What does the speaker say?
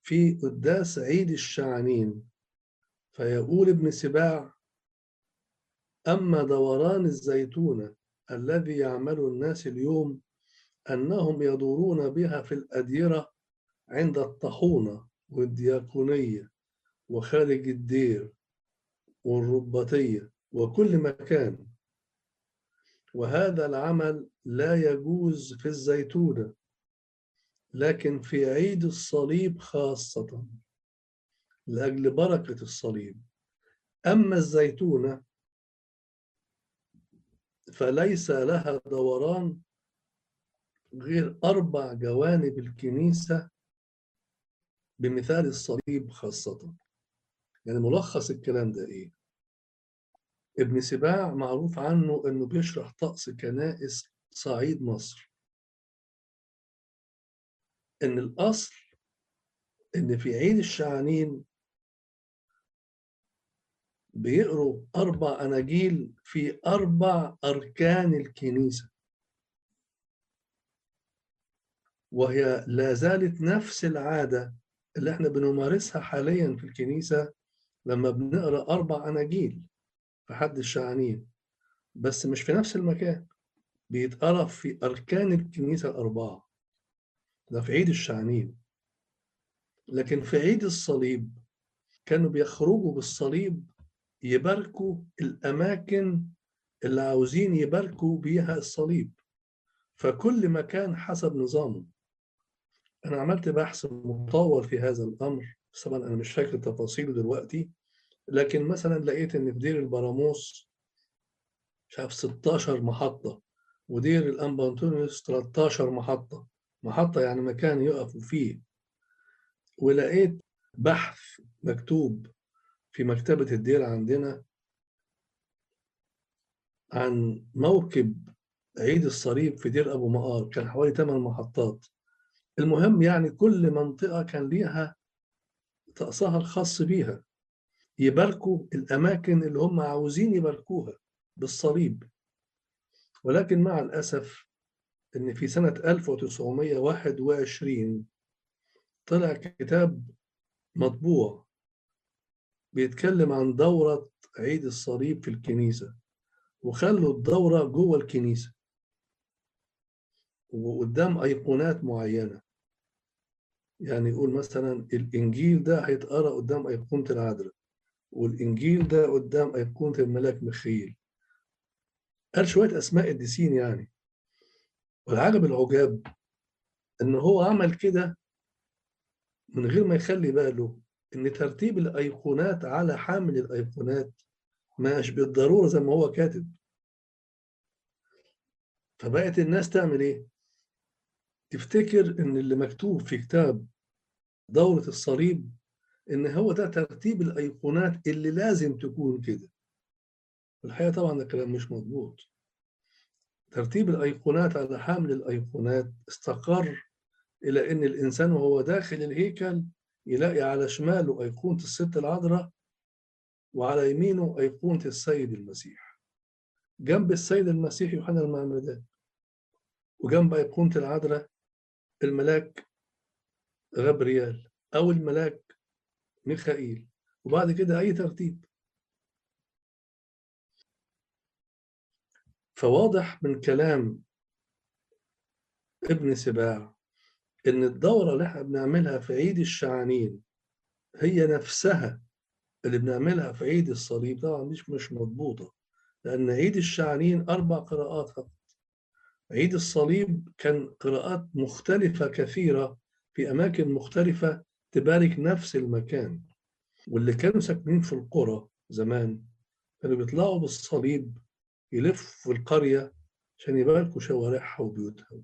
في قداس عيد الشعانين، فيقول ابن سباع: أما دوران الزيتونة الذي يعمل الناس اليوم أنهم يدورون بها في الأديرة عند الطاحونة والدياقونية وخارج الدير والرباطية وكل مكان، وهذا العمل لا يجوز في الزيتونة لكن في عيد الصليب خاصة لأجل بركة الصليب. أما الزيتونة فليس لها دوران غير 4 جوانب الكنيسة بمثال الصليب خاصة. يعني ملخص الكلام ده إيه؟ ابن سباع معروف عنه إنه بيشرح طقس كنائس صعيد مصر، إن الأصل إن في عيد الشعانين بيقروا 4 أناجيل في 4 أركان الكنيسة، وهي لا زالت نفس العادة اللي احنا بنمارسها حاليا في الكنيسة لما بنقرأ 4 أناجيل في حد الشعانين، بس مش في نفس المكان، بيتقرأ في أركان الكنيسة ال4، ده في عيد الشعانين. لكن في عيد الصليب كانوا بيخرجوا بالصليب يباركوا الأماكن اللي عاوزين يباركوا بيها الصليب، فكل مكان حسب نظامه. أنا عملت بحث مطول في هذا الأمر، بس طبعا أنا مش فاكر تفاصيله دلوقتي، لكن مثلا لقيت إن في دير البراموس مش عارف 16 محطة، ودير الأنبا أنطونيوس 13 محطة، محطة يعني مكان يقفوا فيه. ولقيت بحث مكتوب في مكتبة الدير عندنا عن موكب عيد الصليب في دير أبو مقار، كان حوالي 8 محطات. المهم يعني كل منطقة كان ليها طقسها الخاص بيها، يباركوا الأماكن اللي هم عاوزين يباركوها بالصليب. ولكن مع الأسف إن في سنة 1921 طلع كتاب مطبوع بيتكلم عن دورة عيد الصليب في الكنيسة، وخلوا الدورة جوه الكنيسة وقدام أيقونات معينة. يعني يقول مثلا الإنجيل ده هيتقرأ قدام أيقونة العذراء، والإنجيل ده قدام أيقونة الملاك ميخائيل. قال شوية أسماء قديسين يعني. والعجب العجاب إن هو عمل كده من غير ما يخلي باله إن ترتيب الأيقونات على حامل الأيقونات مش بالضرورة زي ما هو كاتب. فبقت الناس تعمل إيه؟ تفتكر إن اللي مكتوب في كتاب دورة الصليب إن هو ده ترتيب الأيقونات اللي لازم تكون كده. الحقيقة طبعا الكلام مش مضبوط. ترتيب الأيقونات على حامل الأيقونات استقر إلى إن الإنسان وهو داخل الهيكل يلاقي على شماله أيقونة الست العذراء، وعلى يمينه أيقونة السيد المسيح. جنب السيد المسيح يوحنا المعمدان، وجنب أيقونة العذراء الملاك غبريال أو الملاك ميخائيل، وبعد كده أي ترتيب. فواضح من كلام ابن سباع إن الدورة اللي احنا بنعملها في عيد الشعانين هي نفسها اللي بنعملها في عيد الصليب. طبعا مش مضبوطة، لأن عيد الشعانين 4 قراءات فقط. عيد الصليب كان قراءات مختلفة كثيرة في أماكن مختلفة تبارك نفس المكان. واللي كانوا ساكنين في القرى زمان كانوا بيطلعوا بالصليب يلفوا في القرية عشان يباركوا شوارعها وبيوتها.